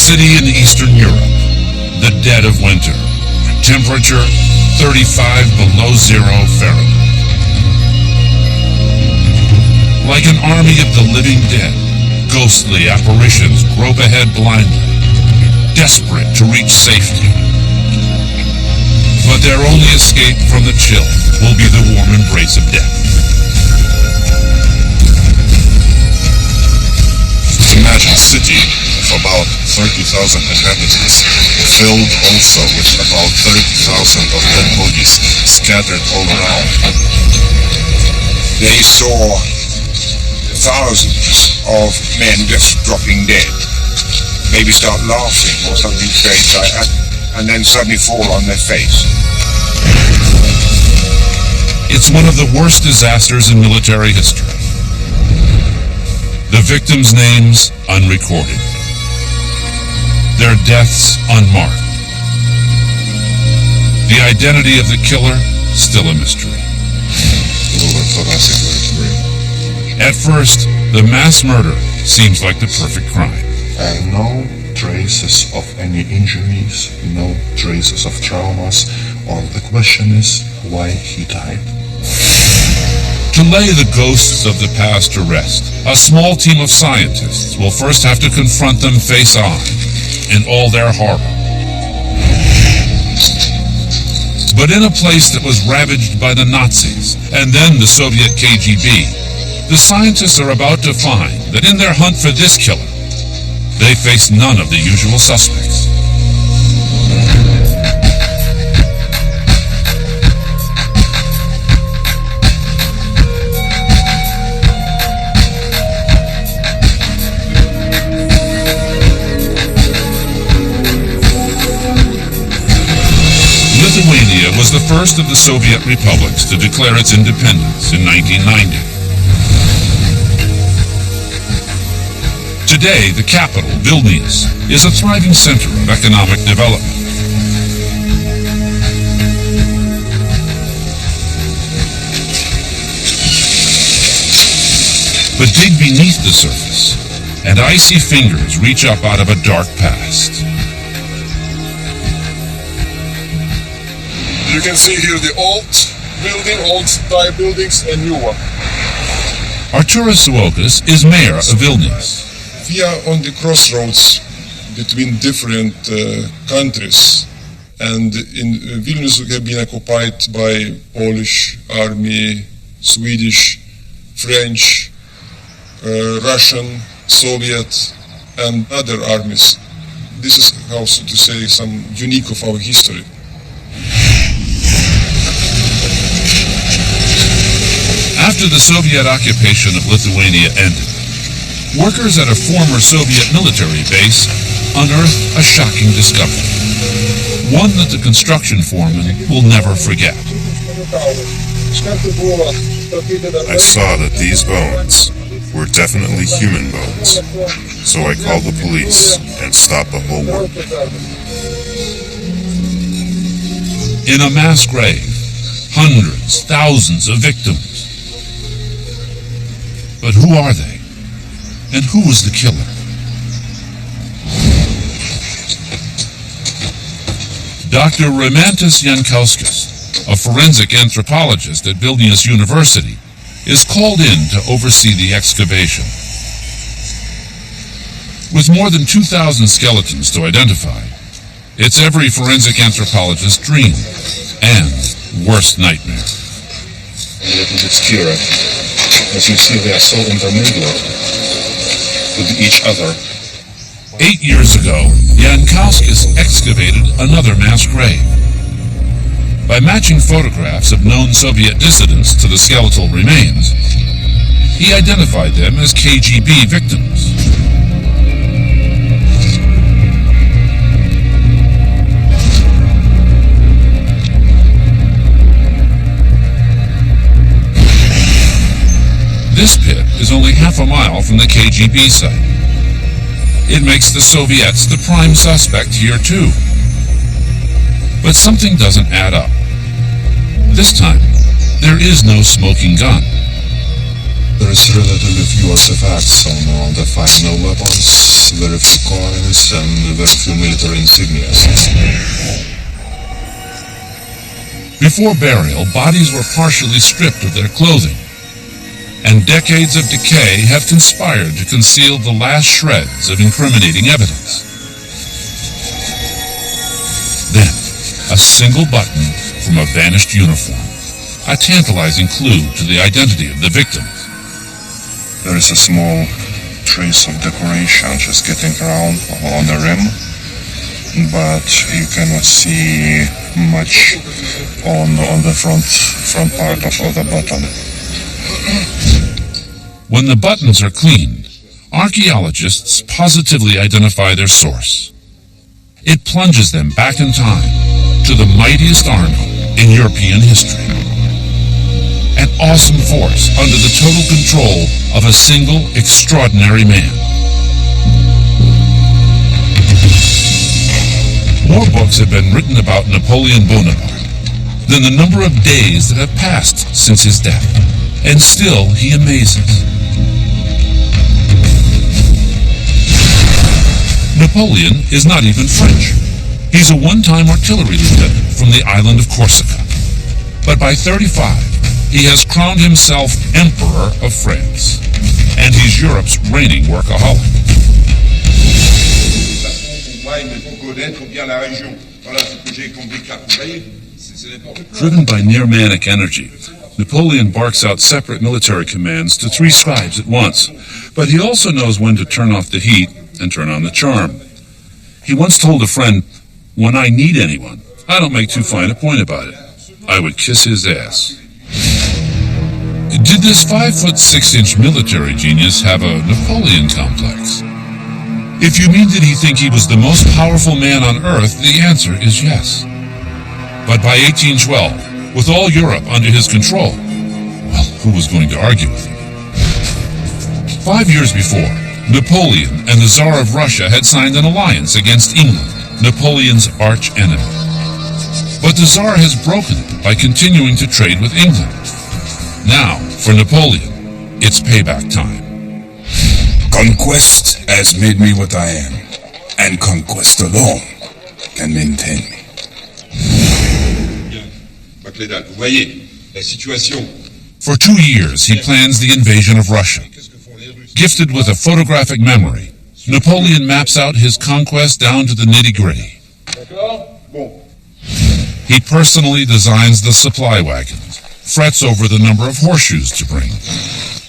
city in Eastern Europe, the dead of winter. Temperature 35 below zero Fahrenheit. Like an army of the living dead, ghostly apparitions grope ahead blindly, desperate to reach safety. But their only escape from the chill will be the warm embrace of death. Imagine a city of about 30,000 inhabitants, filled also with about 30,000 of dead bodies scattered all around. They saw thousands of men just dropping dead. Maybe start laughing or something strange like that, and then suddenly fall on their face. It's one of the worst disasters in military history. The victims' names unrecorded. Their deaths unmarked. The identity of the killer still a mystery. At first, the mass murder seems like the perfect crime. And no traces of any injuries, no traces of traumas, or the question is why he died. To lay the ghosts of the past to rest, a small team of scientists will first have to confront them face on in all their horror. But in a place that was ravaged by the Nazis and then the Soviet KGB, the scientists are about to find that in their hunt for this killer, they face none of the usual suspects. Lithuania was the first of the Soviet republics to declare its independence in 1990. Today, the capital, Vilnius, is a thriving center of economic development. But dig beneath the surface, and icy fingers reach up out of a dark past. You can see here the old building, old style buildings, and new one. Arturas Suokas is mayor of Vilnius. We are on the crossroads between different countries, and in Vilnius we have been occupied by Polish army, Swedish, French, Russian, Soviet, and other armies. This is how to say some unique of our history. After the Soviet occupation of Lithuania ended, workers at a former Soviet military base unearthed a shocking discovery, one that the construction foreman will never forget. I saw that these bones were definitely human bones, so I called the police and stopped the whole work. In a mass grave, hundreds, thousands of victims. But who are they? And who was the killer? Dr. Rimantas Jankauskis, a forensic anthropologist at Vilnius University, is called in to oversee the excavation. With more than 2,000 skeletons to identify, it's every forensic anthropologist's dream and worst nightmare. A little bit scary. As you see, they are so intermingled with each other. 8 years ago, Jankauskis excavated another mass grave. By matching photographs of known Soviet dissidents to the skeletal remains, he identified them as KGB victims. This pit is only half a mile from the KGB site. It makes the Soviets the prime suspect here too. But something doesn't add up. This time, there is no smoking gun. There is relatively few artifacts on the final weapons, very few coins, and very few military insignias. Before burial, bodies were partially stripped of their clothing, and decades of decay have conspired to conceal the last shreds of incriminating evidence. Then, a single button from a vanished uniform, a tantalizing clue to the identity of the victim. There is a small trace of decoration just getting around on the rim, but you cannot see much on the front part of the button. When the buttons are cleaned, archaeologists positively identify their source. It plunges them back in time to the mightiest army in European history. An awesome force under the total control of a single extraordinary man. More books have been written about Napoleon Bonaparte than the number of days that have passed since his death, and still he amazes. Napoleon is not even French. He's a one-time artillery lieutenant from the island of Corsica. But by 35, he has crowned himself Emperor of France, and he's Europe's reigning workaholic. Driven by near-manic energy, Napoleon barks out separate military commands to 3 scribes at once, but he also knows when to turn off the heat and turn on the charm. He once told a friend, "When I need anyone, I don't make too fine a point about it. I would kiss his ass." Did this 5'6" military genius have a Napoleon complex? If you mean did he think he was the most powerful man on earth, the answer is yes. But by 1812, with all Europe under his control, well, who was going to argue with him? 5 years before, Napoleon and the Tsar of Russia had signed an alliance against England, Napoleon's arch enemy. But the Tsar has broken it by continuing to trade with England. Now, for Napoleon, it's payback time. Conquest has made me what I am, and conquest alone can maintain me. For 2 years, he plans the invasion of Russia. Gifted with a photographic memory, Napoleon maps out his conquest down to the nitty-gritty. He personally designs the supply wagons, frets over the number of horseshoes to bring,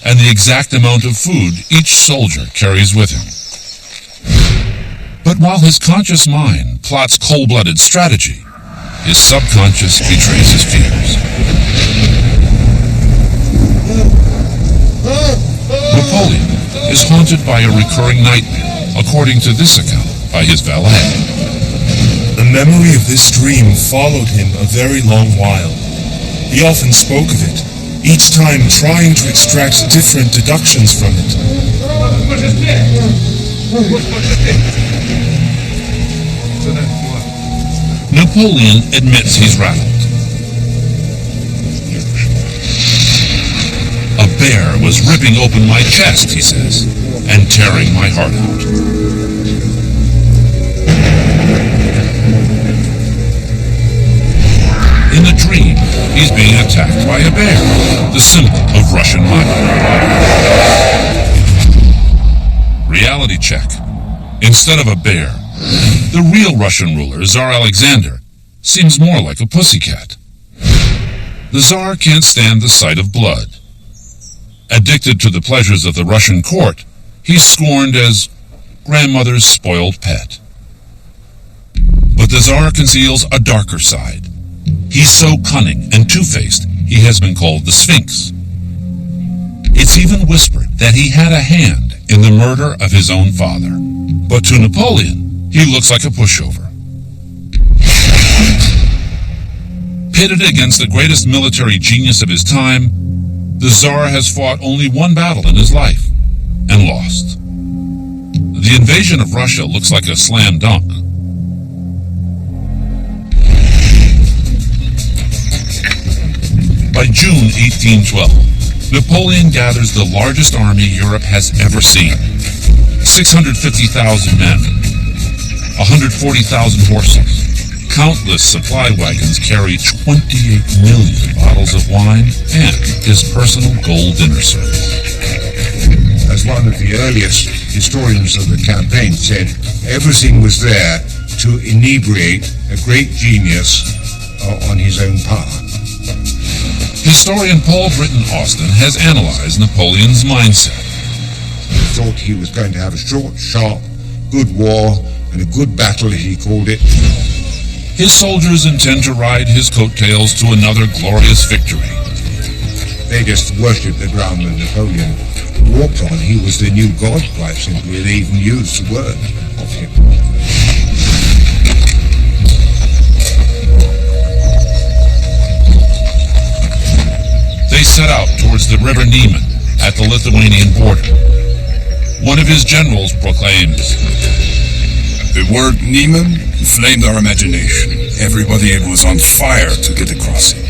and the exact amount of food each soldier carries with him. But while his conscious mind plots cold-blooded strategy, his subconscious betrays his fears. Napoleon is haunted by a recurring nightmare, according to this account by his valet. The memory of this dream followed him a very long while. He often spoke of it, each time trying to extract different deductions from it. Napoleon admits he's rattled. A bear was ripping open my chest, he says, and tearing my heart out. In the dream, he's being attacked by a bear, the symbol of Russian might. Reality check. Instead of a bear, the real Russian ruler, Tsar Alexander, seems more like a pussycat. The Tsar can't stand the sight of blood. Addicted to the pleasures of the Russian court, he's scorned as grandmother's spoiled pet. But the Tsar conceals a darker side. He's so cunning and two-faced, he has been called the Sphinx. It's even whispered that he had a hand in the murder of his own father. But to Napoleon, he looks like a pushover. Pitted against the greatest military genius of his time, the Tsar has fought only one battle in his life, and lost. The invasion of Russia looks like a slam dunk. By June 1812, Napoleon gathers the largest army Europe has ever seen. 650,000 men, 140,000 horses. Countless supply wagons carry 28 million bottles of wine and his personal gold dinner service. As one of the earliest historians of the campaign said, everything was there to inebriate a great genius on his own power. Historian Paul Britton Austin has analyzed Napoleon's mindset. He thought he was going to have a short, sharp, good war and a good battle, he called it. His soldiers intend to ride his coattails to another glorious victory. They just worshipped the ground that Napoleon walked on. He was the new god, quite simply. They even used the word of him. They set out towards the river Niemen at the Lithuanian border. One of his generals proclaims, "The word Niemen inflamed our imagination. Everybody was on fire to get across it."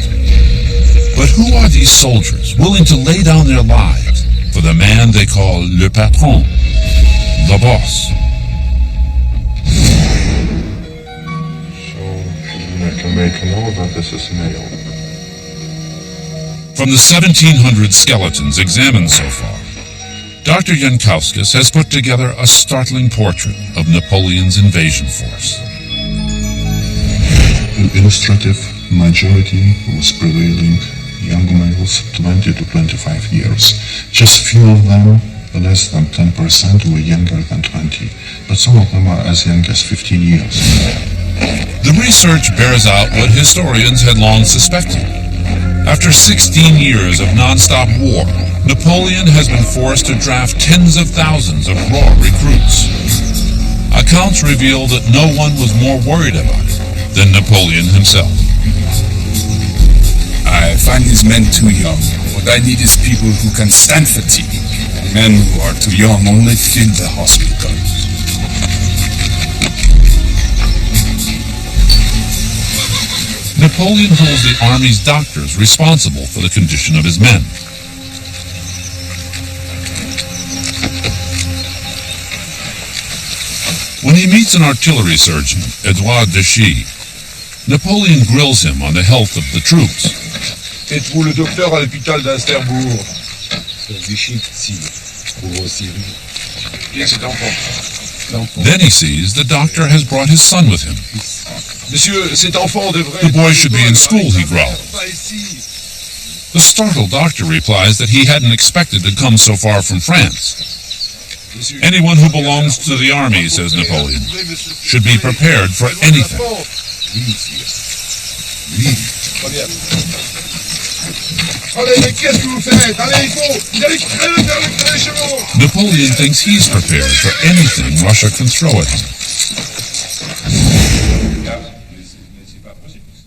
But who are these soldiers willing to lay down their lives for the man they call le patron, the boss? So I can make a note that this is male. From the 1,700 skeletons examined so far, Dr. Jankowskis has put together a startling portrait of Napoleon's invasion force. An illustrative majority was prevailing young males 20 to 25 years. Just few of them, less than 10%, were younger than 20, but some of them are as young as 15 years. The research bears out what historians had long suspected. After 16 years of non-stop war, Napoleon has been forced to draft tens of thousands of raw recruits. Accounts reveal that no one was more worried about it than Napoleon himself. "I find these men too young. What I need is people who can stand fatigue. Men who are too young only fill the hospitals." Napoleon holds the army's doctors responsible for the condition of his men. When he meets an artillery surgeon, Edouard Deschy, Napoleon grills him on the health of the troops. Êtes-vous le docteur à l'hôpital d'Insterbourg? Then he sees the doctor has brought his son with him. Monsieur, cet enfant devrait... The boy should be in school, he growls. The startled doctor replies that he hadn't expected to come so far from France. Anyone who belongs to the army, says Napoleon, should be prepared for anything. Napoleon thinks he's prepared for anything Russia can throw at him.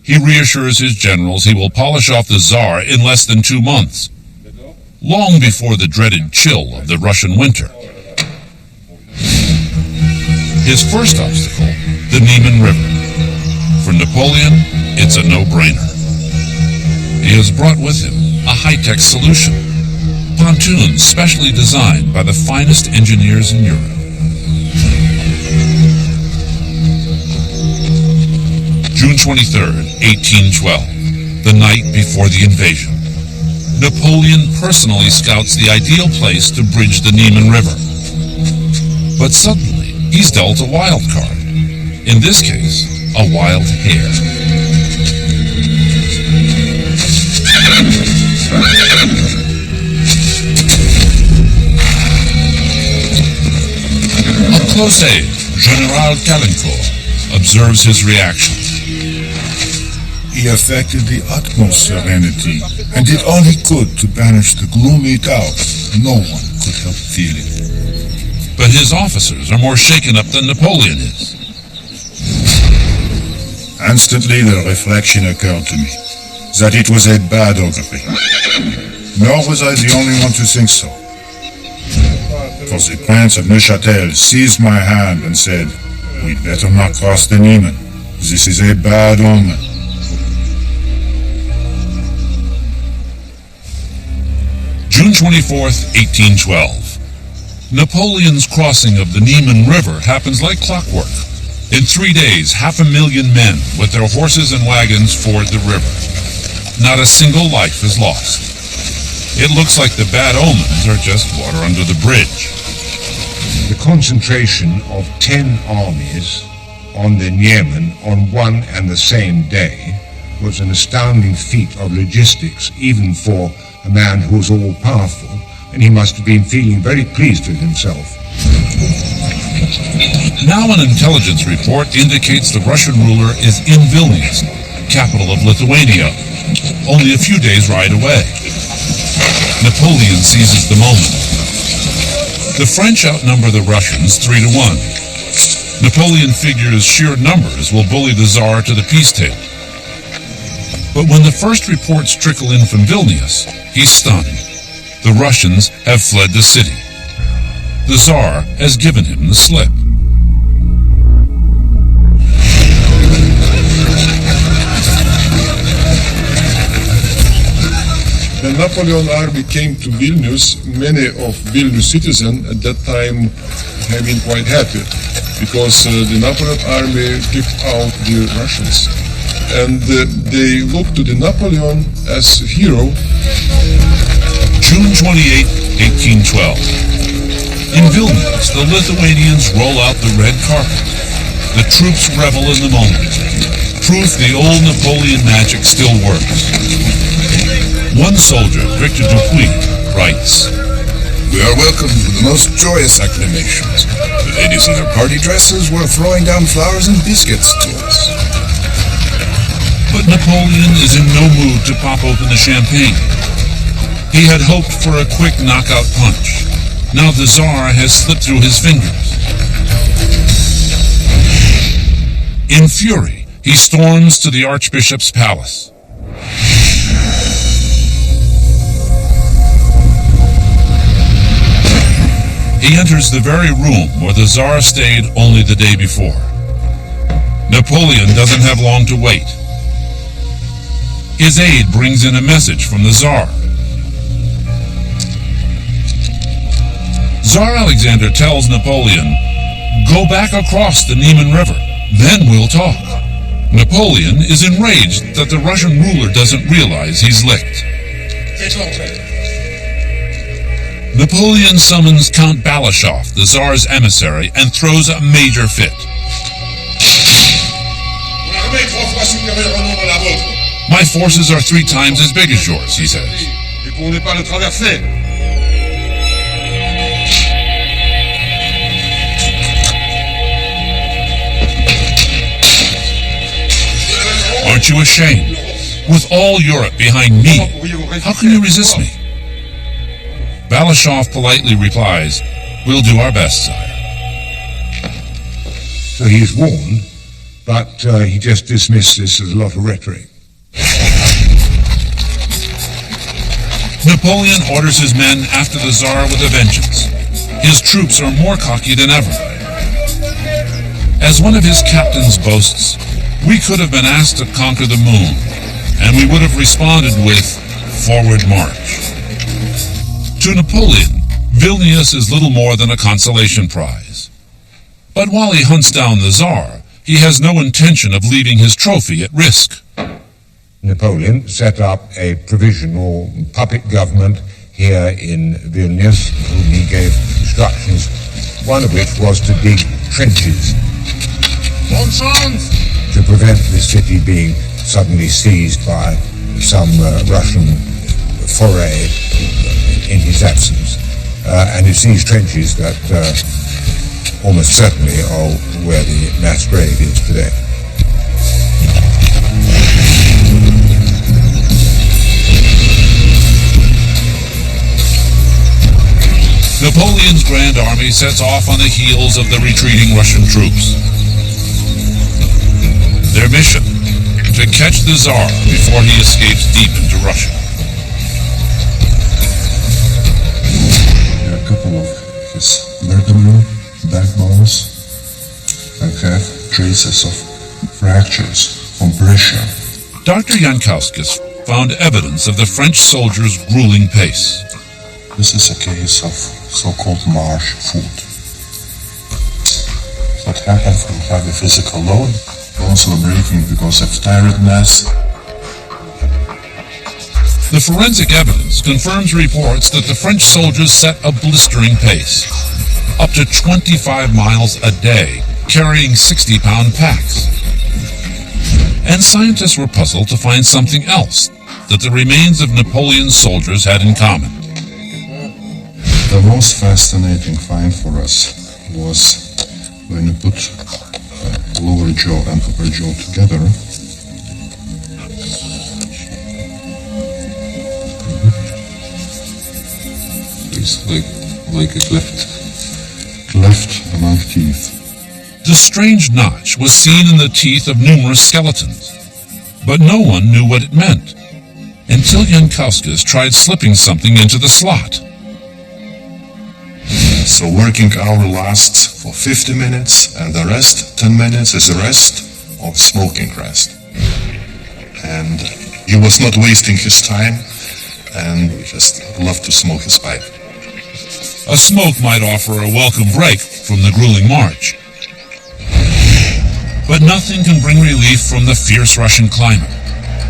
He reassures his generals he will polish off the Tsar in less than 2 months, long before the dreaded chill of the Russian winter. His first obstacle, the Niemen River. For Napoleon, it's a no-brainer. He has brought with him a high-tech solution, pontoons specially designed by the finest engineers in Europe. June 23rd, 1812, the night before the invasion. Napoleon personally scouts the ideal place to bridge the Niemen River. But suddenly, he's dealt a wild card. In this case, a wild hare. Up close aide, General Caulaincourt observes his reaction. He affected the utmost serenity and did all he could to banish the gloomy doubt no one could help feeling. But his officers are more shaken up than Napoleon is. Instantly the reflection occurred to me that it was a bad augury. Nor was I the only one to think so. For the Prince of Neuchâtel seized my hand and said, "We'd better not cross the Niemen. This is a bad omen." June 24th, 1812. Napoleon's crossing of the Niemen River happens like clockwork. In 3 days, 500,000 men with their horses and wagons ford the river. Not a single life is lost. It looks like the bad omens are just water under the bridge. The concentration of 10 armies on the Niemen on one and the same day was an astounding feat of logistics, even for a man who was all-powerful, and he must have been feeling very pleased with himself. Now an intelligence report indicates the Russian ruler is in Vilnius, capital of Lithuania, only a few days' ride away. Napoleon seizes the moment. The French outnumber the Russians 3-1. Napoleon figures sheer numbers will bully the Tsar to the peace table. But when the first reports trickle in from Vilnius, he's stunned. The Russians have fled the city. The Tsar has given him the slip. When Napoleon army came to Vilnius, many of Vilnius citizens at that time have been quite happy because the Napoleon army kicked out the Russians. And they looked to the Napoleon as a hero. June 28, 1812. In Vilnius, the Lithuanians roll out the red carpet. The troops revel in the moment. Proof the old Napoleon magic still works. One soldier, Victor Dupuy, writes, "We are welcomed with the most joyous acclamations. The ladies in their party dresses were throwing down flowers and biscuits to us." But Napoleon is in no mood to pop open the champagne. He had hoped for a quick knockout punch. Now the Tsar has slipped through his fingers. In fury, he storms to the Archbishop's palace. He enters the very room where the Tsar stayed only the day before. Napoleon doesn't have long to wait. His aide brings in a message from the Tsar. Tsar Alexander tells Napoleon, "Go back across the Niemen River, then we'll talk." Napoleon is enraged that the Russian ruler doesn't realize he's licked. Napoleon summons Count Balashov, the Tsar's emissary, and throws a major fit. "My forces are 3 times as big as yours," he says. "Aren't you ashamed? With all Europe behind me, how can you resist me?" Balashov politely replies, "We'll do our best, sire." So he's warned, but he just dismissed this as a lot of rhetoric. Napoleon orders his men after the Tsar with a vengeance. His troops are more cocky than ever. As one of his captains boasts, "We could have been asked to conquer the moon, and we would have responded with, 'Forward march.'" To Napoleon, Vilnius is little more than a consolation prize. But while he hunts down the Tsar, he has no intention of leaving his trophy at risk. Napoleon set up a provisional puppet government here in Vilnius, whom he gave instructions, one of which was to dig trenches to prevent the city being suddenly seized by some Russian foray in his absence. And it's these trenches that almost certainly are where the mass grave is today. Napoleon's Grand Army sets off on the heels of the retreating Russian troops. Their mission, to catch the Tsar before he escapes deep into Russia. There are a couple of his vertebral backbones that have traces of fractures from pressure. Dr. Jankowskis found evidence of the French soldiers' grueling pace. This is a case of so-called marsh food. What happened from heavy physical load, bones were breaking because of tiredness. The forensic evidence confirms reports that the French soldiers set a blistering pace, up to 25 miles a day, carrying 60-pound packs. And scientists were puzzled to find something else that the remains of Napoleon's soldiers had in common. The most fascinating find for us was when you put lower jaw and upper jaw together. It's like a cleft among teeth. The strange notch was seen in the teeth of numerous skeletons, but no one knew what it meant until Jankowskis tried slipping something into the slot. So working hour lasts for 50 minutes, and the rest, 10 minutes, is a rest or smoking rest. And he was not wasting his time, and just loved to smoke his pipe. A smoke might offer a welcome break from the grueling march. But nothing can bring relief from the fierce Russian climate,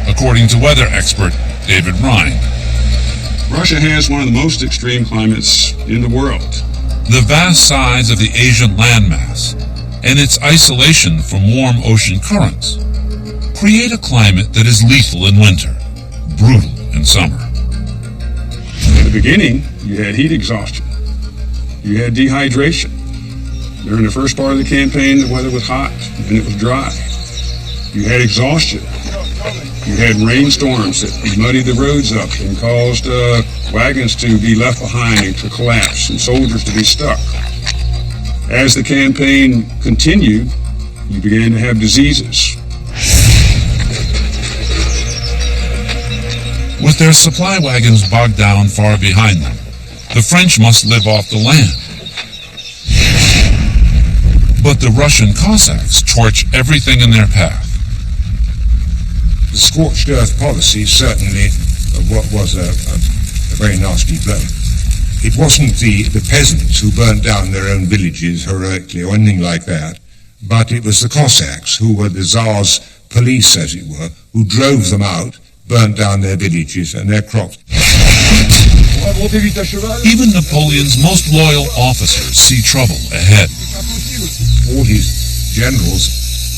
according to weather expert David Ryan. Russia has one of the most extreme climates in the world. The vast size of the Asian landmass and its isolation from warm ocean currents create a climate that is lethal in winter, brutal in summer. In the beginning, you had heat exhaustion. You had dehydration. During the first part of the campaign, the weather was hot and it was dry. You had exhaustion. You had rainstorms that muddied the roads up and caused wagons to be left behind and to collapse and soldiers to be stuck. As the campaign continued, you began to have diseases. With their supply wagons bogged down far behind them, the French must live off the land. But the Russian Cossacks torch everything in their path. The scorched earth policy certainly was a very nasty blow. It wasn't the peasants who burnt down their own villages heroically or anything like that, but it was the Cossacks who were the Tsar's police, as it were, who drove them out, burnt down their villages and their crops. Even Napoleon's most loyal officers see trouble ahead. All his generals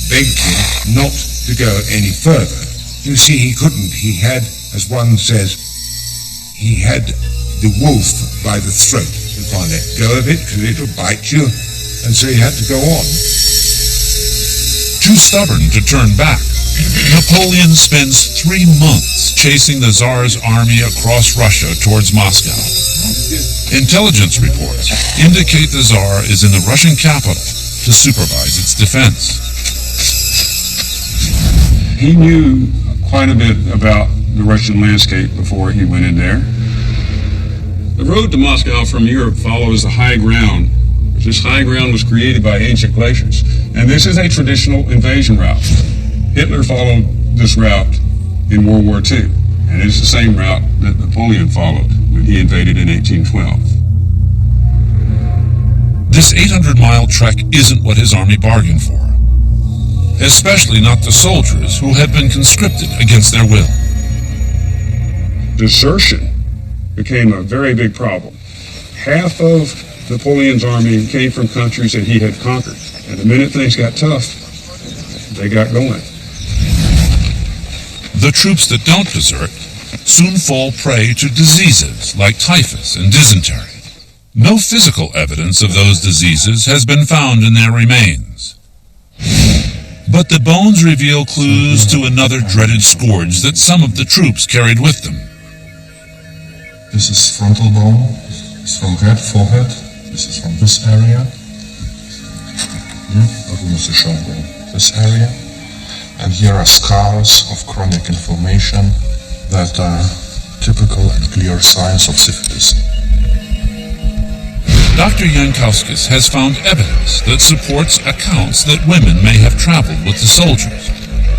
begged him not to go any further. You see, he couldn't. He had, as one says, he had the wolf by the throat. You can't let go of it because it'll bite you, and so he had to go on. Too stubborn to turn back, Napoleon spends 3 months chasing the Tsar's army across Russia towards Moscow. Intelligence reports indicate the Tsar is in the Russian capital to supervise its defense. He knew quite a bit about the Russian landscape before he went in there. The road to Moscow from Europe follows the high ground. This high ground was created by ancient glaciers, and this is a traditional invasion route. Hitler followed this route in World War II, and it's the same route that Napoleon followed when he invaded in 1812. This 800-mile trek isn't what his army bargained for, especially not the soldiers who had been conscripted against their will. Desertion became a very big problem. Half of Napoleon's army came from countries that he had conquered, and the minute things got tough, they got going. The troops that don't desert soon fall prey to diseases like typhus and dysentery. No physical evidence of those diseases has been found in their remains. But the bones reveal clues to another dreaded scourge that some of the troops carried with them. This is frontal bone. It's from head, forehead. This is from this area. This area. And here are scars of chronic inflammation that are typical and clear signs of syphilis. Dr. Jankowskis has found evidence that supports accounts that women may have traveled with the soldiers.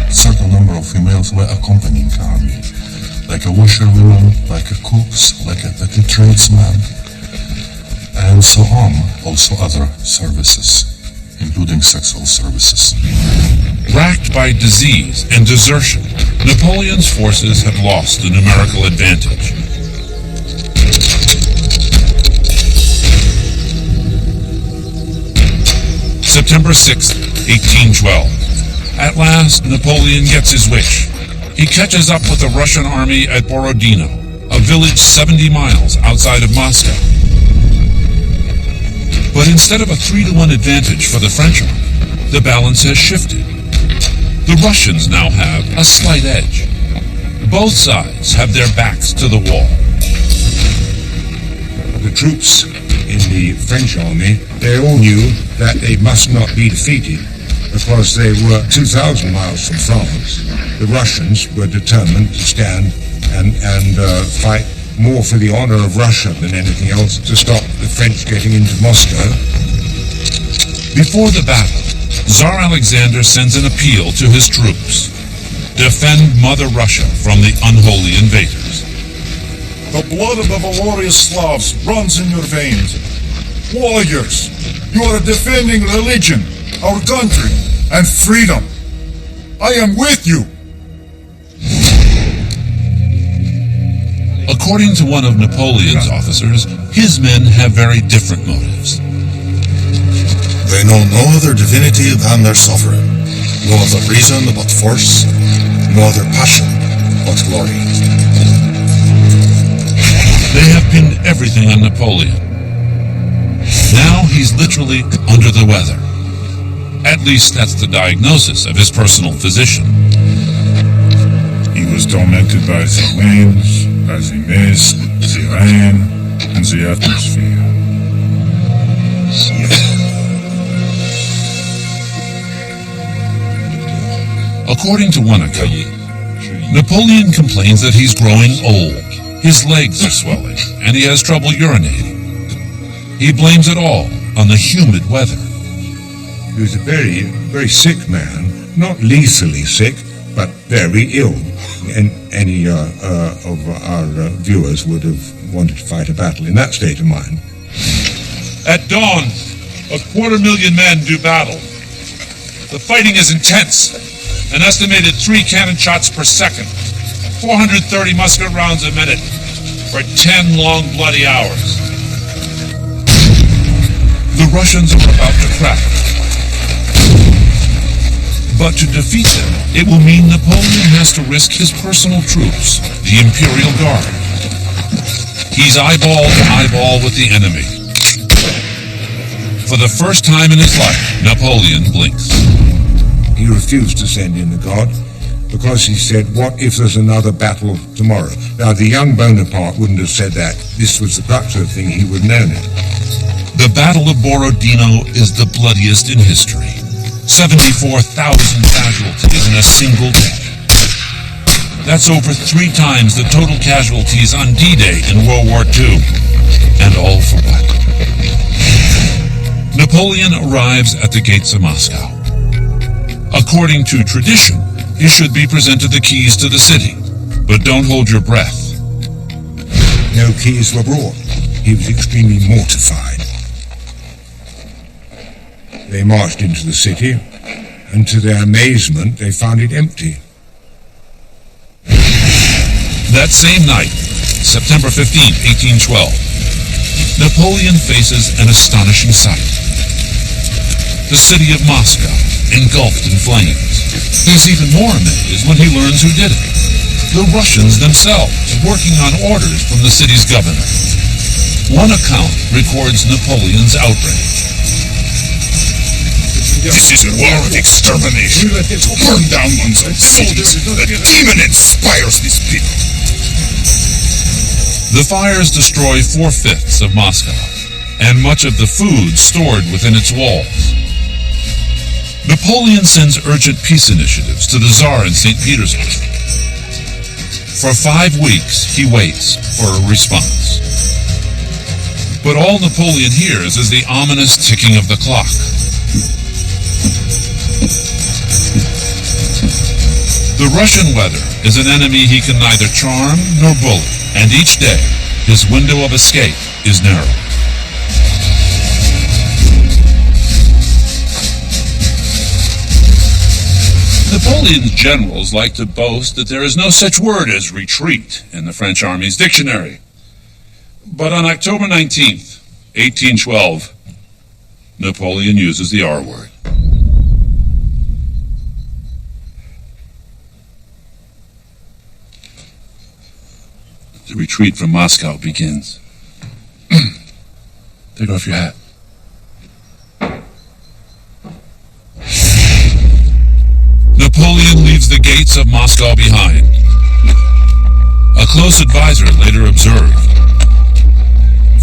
A certain number of females were accompanying the army, like a washerwoman, like a cooks, like a petite tradesmen, and so on. Also other services, including sexual services. Racked by disease and desertion, Napoleon's forces had lost the numerical advantage. September 6, 1812. At last, Napoleon gets his wish. He catches up with the Russian army at Borodino, a village 70 miles outside of Moscow. But instead of a 3-to-1 advantage for the French army, the balance has shifted. The Russians now have a slight edge. Both sides have their backs to the wall. The troops in the French army, they all knew that they must not be defeated because they were 2,000 miles from France. The Russians were determined to stand and fight more for the honor of Russia than anything else to stop the French getting into Moscow. Before the battle, Tsar Alexander sends an appeal to his troops. Defend Mother Russia from the unholy invaders. The blood of the Valorious Slavs runs in your veins. Warriors, you are defending religion, our country, and freedom. I am with you. According to one of Napoleon's officers, his men have very different motives. They know no other divinity than their sovereign, no other reason but force, no other passion but glory. They have pinned everything on Napoleon. Now he's literally under the weather. At least that's the diagnosis of his personal physician. He was tormented by the winds, by the mist, the rain, and the atmosphere. According to one account, Napoleon complains that he's growing old. His legs are swelling, and he has trouble urinating. He blames it all on the humid weather. He was a very, very sick man, not lethally sick, but very ill. And any of our viewers would have wanted to fight a battle in that state of mind. At dawn, 250,000 men do battle. The fighting is intense. An estimated 3 cannon shots per second, 430 musket rounds a minute, for 10 long bloody hours. The Russians are about to crack. But to defeat them, it will mean Napoleon has to risk his personal troops, the Imperial Guard. He's eyeball to eyeball with the enemy. For the first time in his life, Napoleon blinks. He refused to send in the Guard because he said, what if there's another battle tomorrow? Now, the young Bonaparte wouldn't have said that. This was the crux of the thing. He would have known it. The Battle of Borodino is the bloodiest in history. 74,000 casualties in a single day. That's over 3 times the total casualties on D-Day in World War II. And all for what? Napoleon arrives at the gates of Moscow. According to tradition, he should be presented the keys to the city. But don't hold your breath. No keys were brought. He was extremely mortified. They marched into the city, and to their amazement, they found it empty. That same night, September 15, 1812, Napoleon faces an astonishing sight. The city of Moscow engulfed in flames. He's even more amazed when he learns who did it. The Russians themselves, working on orders from the city's governor. One account records Napoleon's outrage. This is a war of extermination. Burn down one's own cities. The demon inspires these people. The fires destroy 4/5 of Moscow, and much of the food stored within its walls. Napoleon sends urgent peace initiatives to the Tsar in St. Petersburg. For 5 weeks, he waits for a response. But all Napoleon hears is the ominous ticking of the clock. The Russian weather is an enemy he can neither charm nor bully, and each day his window of escape is narrow. Napoleon's generals like to boast that there is no such word as retreat in the French Army's dictionary. But on October 19th, 1812, Napoleon uses the R word. The retreat from Moscow begins. Take off your hat. Napoleon leaves the gates of Moscow behind. A close advisor later observed,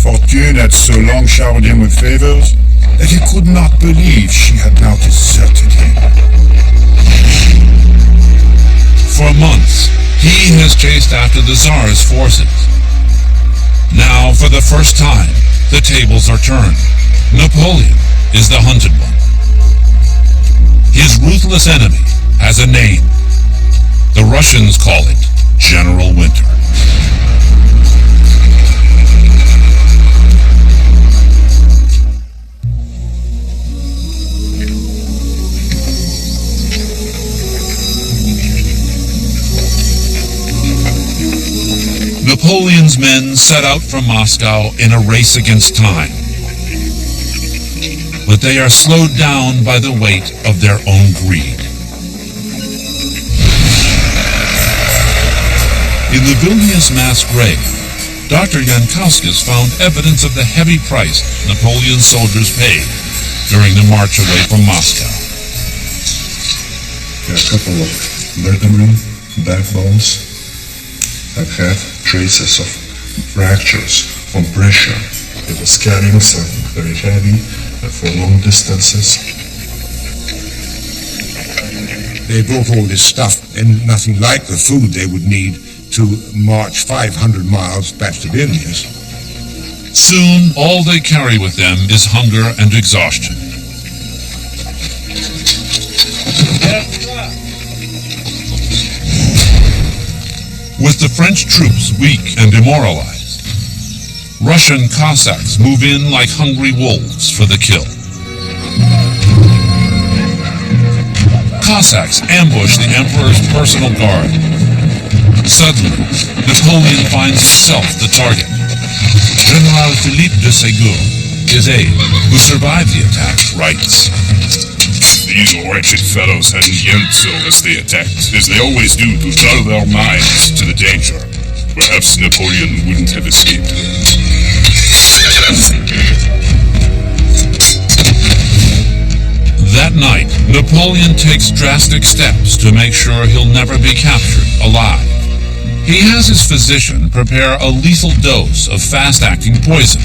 Fortune had so long showered him with favors that he could not believe she had now deserted him. For months, he has chased after the Tsar's forces. Now, for the first time, the tables are turned. Napoleon is the hunted one. His ruthless enemy has a name. The Russians call it General Winter. Napoleon's men set out from Moscow in a race against time. But they are slowed down by the weight of their own greed. In the Vilnius mass grave, Dr. Jankowskis found evidence of the heavy price Napoleon's soldiers paid during the march away from Moscow. There are a couple of vertebrae, backbones, that have traces of fractures from pressure. It was carrying something very heavy for long distances. They brought all this stuff and nothing like the food they would need to march 500 miles back to Vilnius. Soon, all they carry with them is hunger and exhaustion. With the French troops weak and demoralized, Russian Cossacks move in like hungry wolves for the kill. Cossacks ambush the Emperor's personal guard. Suddenly, Napoleon finds himself the target. General Philippe de Ségur, his aide, who survived the attack, writes, These wretched fellows hadn't yelled so as they attacked, as they always do to dull their minds to the danger. Perhaps Napoleon wouldn't have escaped. That night, Napoleon takes drastic steps to make sure he'll never be captured alive. He has his physician prepare a lethal dose of fast-acting poison.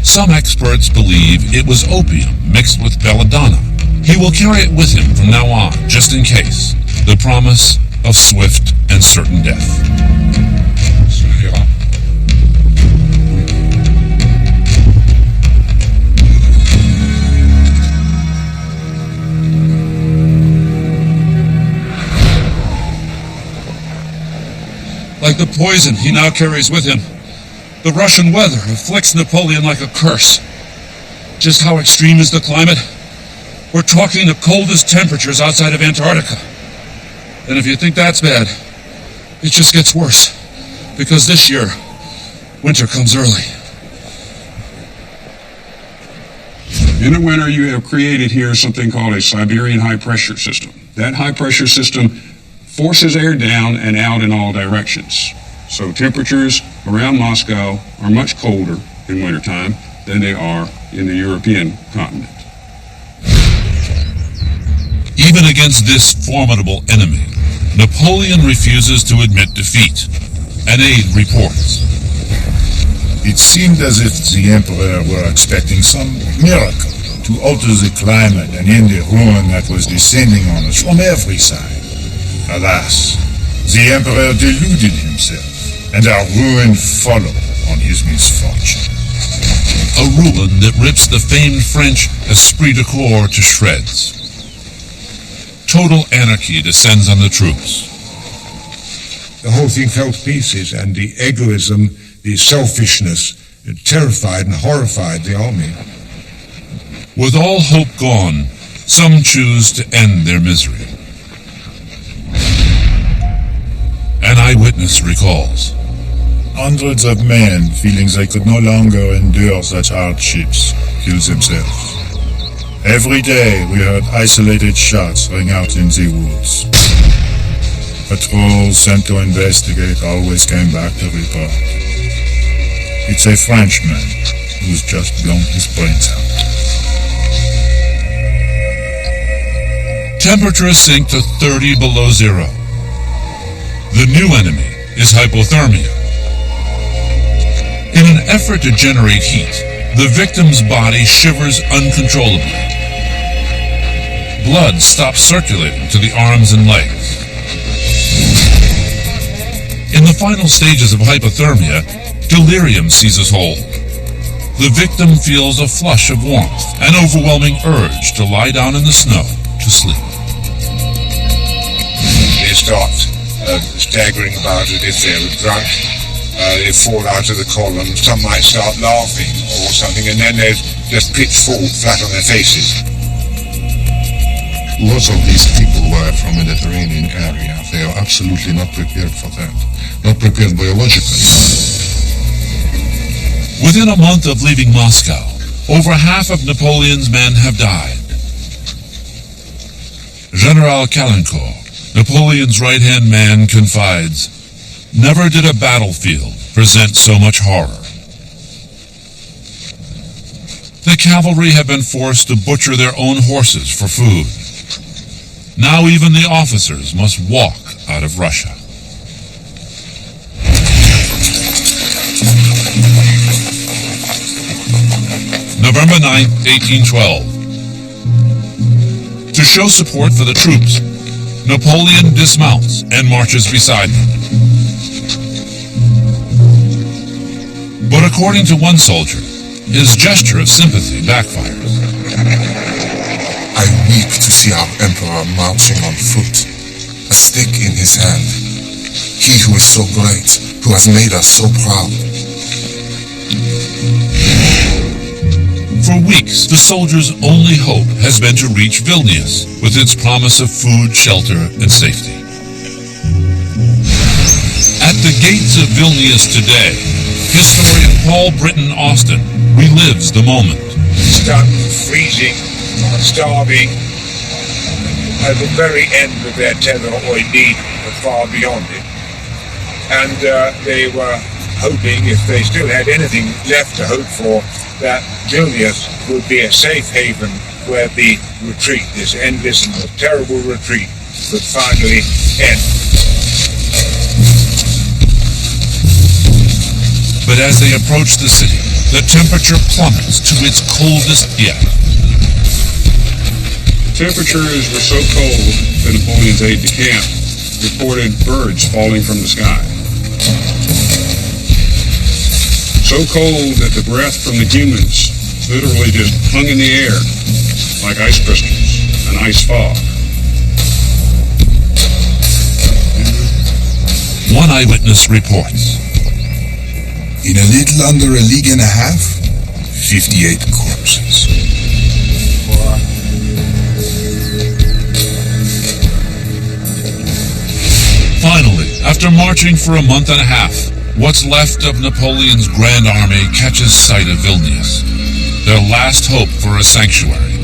Some experts believe it was opium mixed with belladonna. He will carry it with him from now on, just in case. The promise of swift and certain death. Like the poison he now carries with him, the Russian weather afflicts Napoleon like a curse. Just how extreme is the climate? We're talking the coldest temperatures outside of Antarctica. And if you think that's bad, it just gets worse. Because this year, winter comes early. In the winter, you have created here something called a Siberian high-pressure system. That high-pressure system forces air down and out in all directions. So temperatures around Moscow are much colder in wintertime than they are in the European continent. Even against this formidable enemy, Napoleon refuses to admit defeat. An aide reports. It seemed as if the Emperor were expecting some miracle to alter the climate and end the ruin that was descending on us from every side. Alas, the Emperor deluded himself, and our ruin followed on his misfortune. A ruin that rips the famed French esprit de corps to shreds. Total anarchy descends on the troops. The whole thing fell to pieces, and the egoism, the selfishness terrified and horrified the army. With all hope gone, some choose to end their misery. An eyewitness recalls. Hundreds of men, feeling they could no longer endure such hardships, killed themselves. Every day we heard isolated shots ring out in the woods. Patrols sent to investigate always came back to report. It's a Frenchman who's just blown his brains out. Temperatures sink to 30 below zero. The new enemy is hypothermia. In an effort to generate heat, the victim's body shivers uncontrollably. Blood stops circulating to the arms and legs. In the final stages of hypothermia, delirium seizes hold. The victim feels a flush of warmth, an overwhelming urge to lie down in the snow to sleep. They start staggering about as if they were drunk. They fall out of the column. Some might start laughing or something, and then they just pitch fall flat on their faces. Lots of these people were from Mediterranean area. They are absolutely not prepared for that. Not prepared biologically. Within a month of leaving Moscow, over half of Napoleon's men have died. General Caulaincourt, Napoleon's right-hand man, confides, "Never did a battlefield present so much horror." The cavalry have been forced to butcher their own horses for food. Now even the officers must walk out of Russia. November 9, 1812. To show support for the troops, Napoleon dismounts and marches beside them. But according to one soldier, his gesture of sympathy backfires. I weep to see our emperor marching on foot, a stick in his hand. He who is so great, who has made us so proud. For weeks, the soldiers' only hope has been to reach Vilnius with its promise of food, shelter, and safety. At the gates of Vilnius today, historian Paul Britton Austin relives the moment. Stunned, freezing, starving, at the very end of their tether, or indeed far beyond it. And they were hoping, if they still had anything left to hope for, that Vilnius would be a safe haven where the retreat, this endless and terrible retreat, would finally end. But as they approach the city, the temperature plummets to its coldest yet. Temperatures were so cold that Napoleon's aide-de-camp reported birds falling from the sky. So cold that the breath from the humans literally just hung in the air like ice crystals, an ice fog. One eyewitness reports. In a little under a league and a half, 58 corpses. Finally, after marching for a month and a half, what's left of Napoleon's grand army catches sight of Vilnius, their last hope for a sanctuary.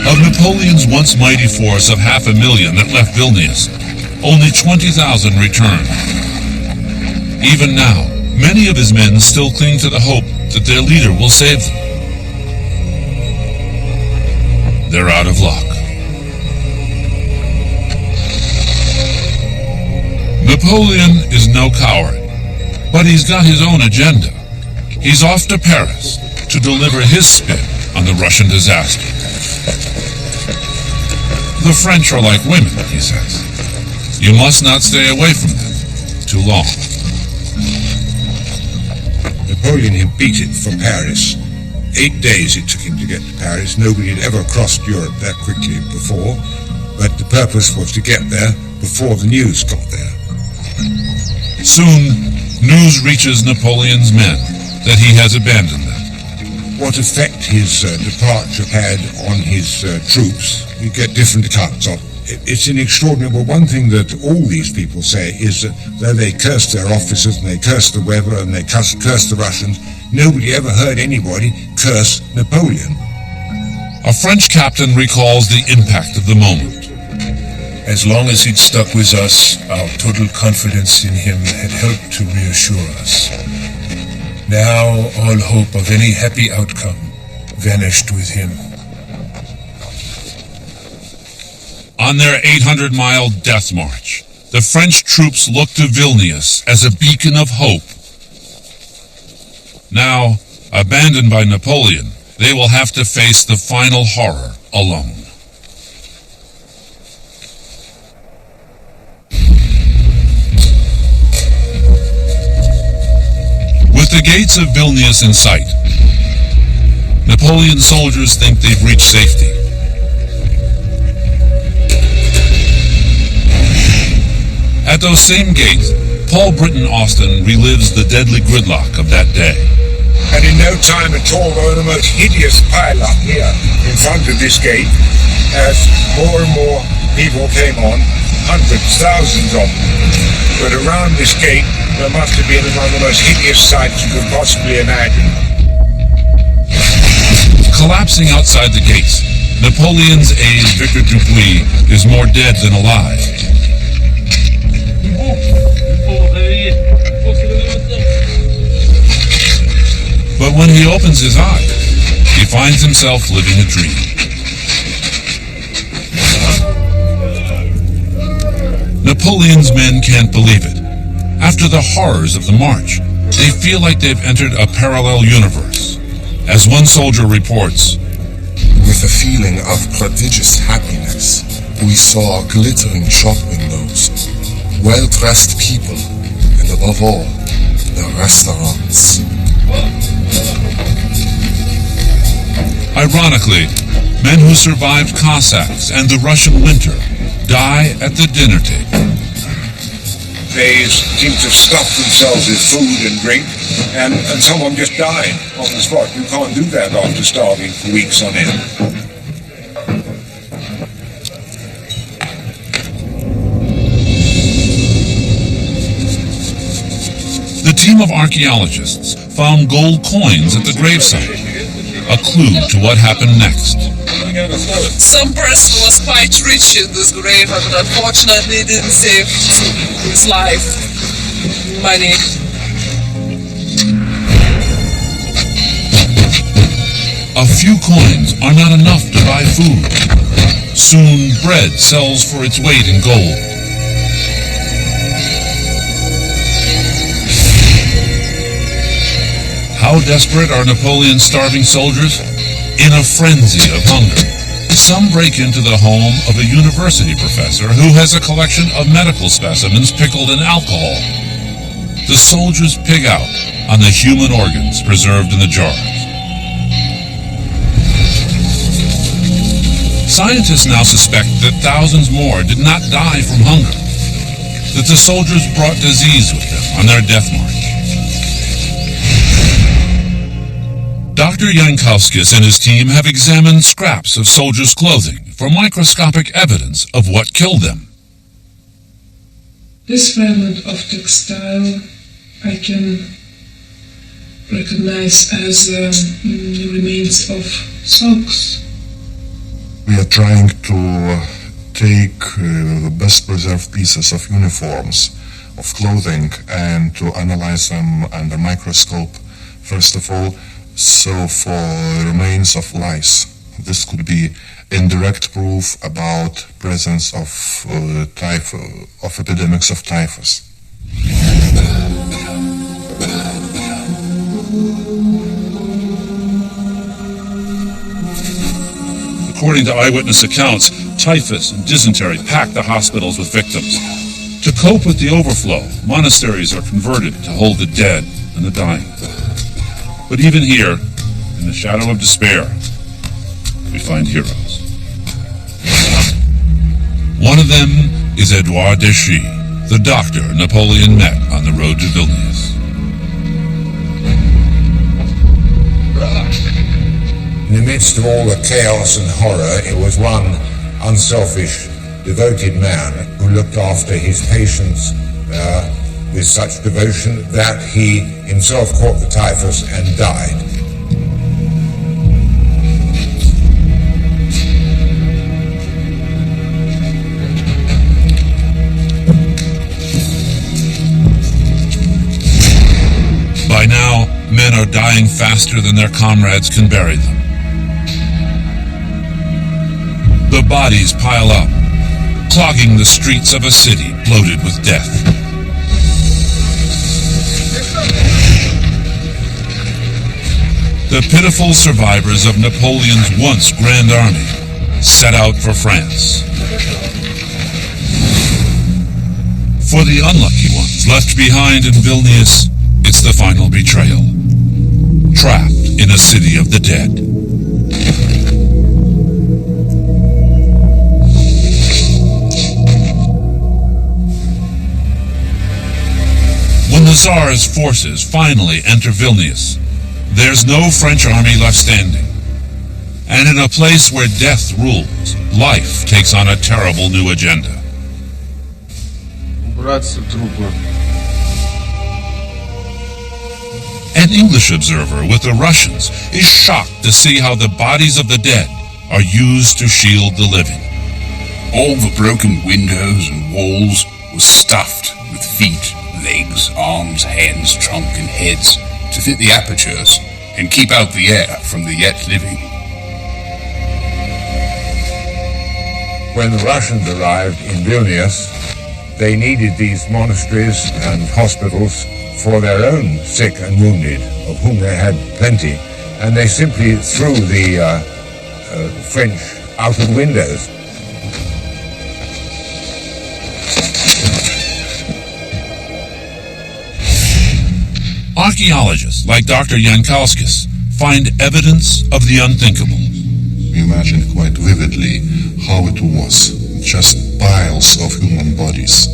Of Napoleon's once mighty force of 500,000 that left Vilnius, only 20,000 returned. Even now, many of his men still cling to the hope that their leader will save them. They're out of luck. Napoleon is no coward, but he's got his own agenda. He's off to Paris to deliver his spin on the Russian disaster. The French are like women, he says. You must not stay away from them too long. Napoleon had beat it for Paris. 8 days it took him to get to Paris. Nobody had ever crossed Europe that quickly before, but the purpose was to get there before the news got there. Soon, news reaches Napoleon's men that he has abandoned them. What effect his departure had on his troops, we get different accounts of. It's an extraordinary, but one thing that all these people say is that though they cursed their officers and they cursed the weather and they cursed the Russians, nobody ever heard anybody curse Napoleon. A French captain recalls the impact of the moment. As long as he'd stuck with us, our total confidence in him had helped to reassure us. Now all hope of any happy outcome vanished with him. On their 800-mile death march, the French troops look to Vilnius as a beacon of hope. Now, abandoned by Napoleon, they will have to face the final horror alone. With the gates of Vilnius in sight, Napoleon's soldiers think they've reached safety. At those same gates, Paul Britton Austin relives the deadly gridlock of that day. And in no time at all, there was the most hideous pile-up here in front of this gate as more and more people came on, hundreds, thousands of them. But around this gate, there must have been one of the most hideous sights you could possibly imagine. Collapsing outside the gates, Napoleon's aide Victor Dupuis is more dead than alive. But when he opens his eyes, he finds himself living a dream. Napoleon's men can't believe it. After the horrors of the march, they feel like they've entered a parallel universe. As one soldier reports, with a feeling of prodigious happiness, we saw glittering shop windows, well-dressed people, and above all, the restaurants. Ironically, men who survived Cossacks and the Russian winter die at the dinner table. They seem to stuff themselves with food and drink, and some of them just died on the spot. You can't do that after starving for weeks on end. The team of archaeologists found gold coins at the gravesite, a clue to what happened next. Some person was quite rich in this grave, but unfortunately didn't save his life. Money. A few coins are not enough to buy food. Soon bread sells for its weight in gold. How desperate are Napoleon's starving soldiers? In a frenzy of hunger, some break into the home of a university professor who has a collection of medical specimens pickled in alcohol. The soldiers pig out on the human organs preserved in the jars. Scientists now suspect that thousands more did not die from hunger, that the soldiers brought disease with them on their death march. Dr. Jankowskis and his team have examined scraps of soldiers' clothing for microscopic evidence of what killed them. This fragment of textile I can recognize as the remains of socks. We are trying to take the best preserved pieces of uniforms, of clothing, and to analyze them under microscope, first of all, so for remains of lice. This could be indirect proof about presence of epidemics of typhus. According to eyewitness accounts, typhus and dysentery packed the hospitals with victims. To cope with the overflow, monasteries are converted to hold the dead and the dying. But even here, in the shadow of despair, we find heroes. One of them is Edouard Deschy, the doctor Napoleon met on the road to Vilnius. In the midst of all the chaos and horror, it was one unselfish, devoted man who looked after his patients with such devotion that he himself caught the typhus and died. By now, men are dying faster than their comrades can bury them. The bodies pile up, clogging the streets of a city bloated with death. The pitiful survivors of Napoleon's once grand army set out for France. For the unlucky ones left behind in Vilnius, it's the final betrayal. Trapped in a city of the dead. When the Tsar's forces finally enter Vilnius, there's no French army left standing. And in a place where death rules, life takes on a terrible new agenda. An English observer with the Russians is shocked to see how the bodies of the dead are used to shield the living. All the broken windows and walls were stuffed with feet, legs, arms, hands, trunk, and heads to fit the apertures and keep out the air from the yet living. When the Russians arrived in Vilnius, they needed these monasteries and hospitals for their own sick and wounded, of whom they had plenty, and they simply threw the French out of the windows. Archaeologists like Dr. Jankauskis find evidence of the unthinkable. We imagine quite vividly how it was, just piles of human bodies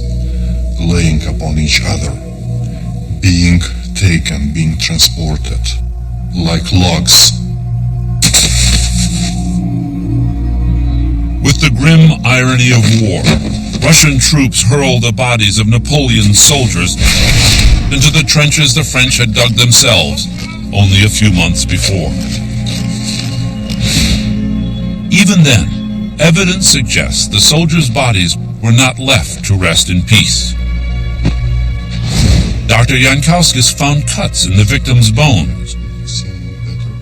laying upon each other, being taken, being transported like logs. With the grim irony of war, Russian troops hurl the bodies of Napoleon's soldiers into the trenches the French had dug themselves only a few months before. Even then, evidence suggests the soldiers' bodies were not left to rest in peace. Dr. Jankauskis found cuts in the victims' bones,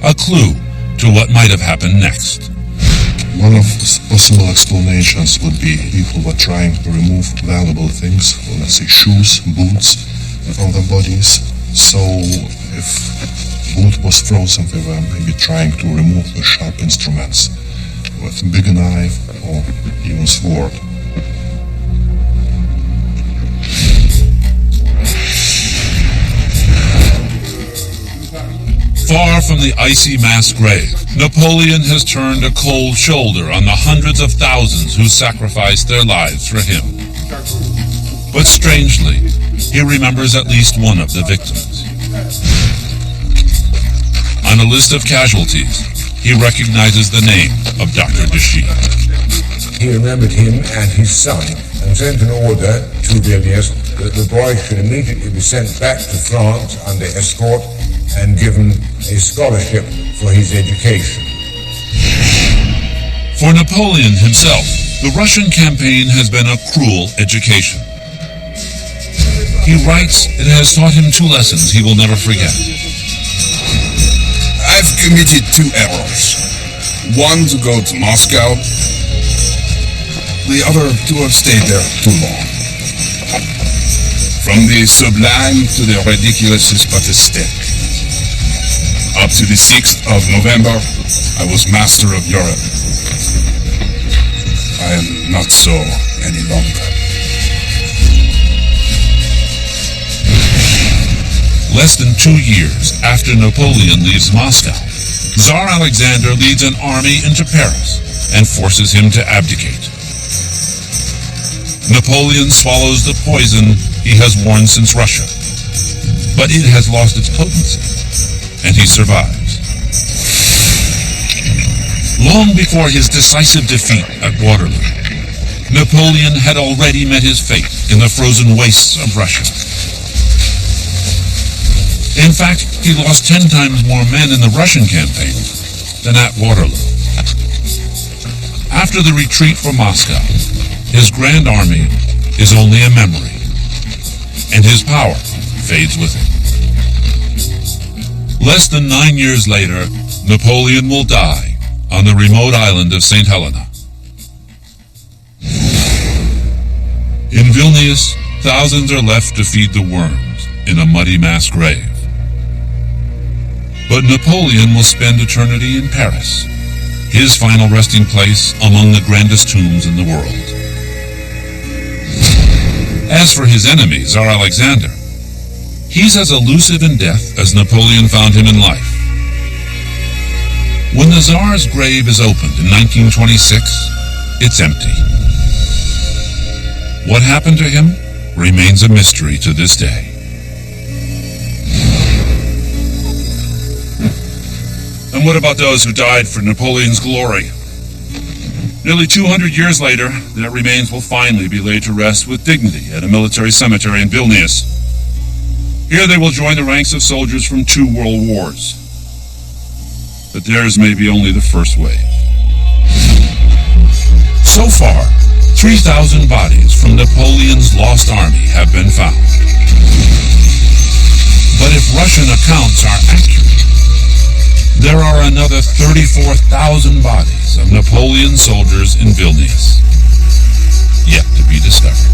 a clue to what might have happened next. One of the possible explanations would be people were trying to remove valuable things, let's say shoes, boots, from their bodies. So if boot was frozen, they were maybe trying to remove the sharp instruments with a big knife or even sword. Far from the icy mass grave, Napoleon has turned a cold shoulder on the hundreds of thousands who sacrificed their lives for him. But strangely, he remembers at least one of the victims. On a list of casualties, he recognizes the name of Dr. Deschy. He remembered him and his son and sent an order to Vilnius that the boy should immediately be sent back to France under escort and given a scholarship for his education. For Napoleon himself, the Russian campaign has been a cruel education. He writes it has taught him two lessons he will never forget. I've committed two errors. One to go to Moscow, the other to have stayed there too long. From the sublime to the ridiculous is but a step. Up to the 6th of November, I was master of Europe. I am not so any longer. Less than 2 years after Napoleon leaves Moscow, Tsar Alexander leads an army into Paris and forces him to abdicate. Napoleon swallows the poison he has worn since Russia, but it has lost its potency, and he survives. Long before his decisive defeat at Waterloo, Napoleon had already met his fate in the frozen wastes of Russia. In fact, he lost 10 times more men in the Russian campaign than at Waterloo. After the retreat from Moscow, his grand army is only a memory, and his power fades with it. Less than 9 years later, Napoleon will die on the remote island of St. Helena. In Vilnius, thousands are left to feed the worms in a muddy mass grave. But Napoleon will spend eternity in Paris, his final resting place among the grandest tombs in the world. As for his enemy, Tsar Alexander, he's as elusive in death as Napoleon found him in life. When the Tsar's grave is opened in 1926, it's empty. What happened to him remains a mystery to this day. And what about those who died for Napoleon's glory? Nearly 200 years later, their remains will finally be laid to rest with dignity at a military cemetery in Vilnius. Here they will join the ranks of soldiers from 2 world wars. But theirs may be only the first wave. So far, 3,000 bodies from Napoleon's lost army have been found. But if Russian accounts are accurate, there are another 34,000 bodies of Napoleon soldiers in Vilnius, yet to be discovered.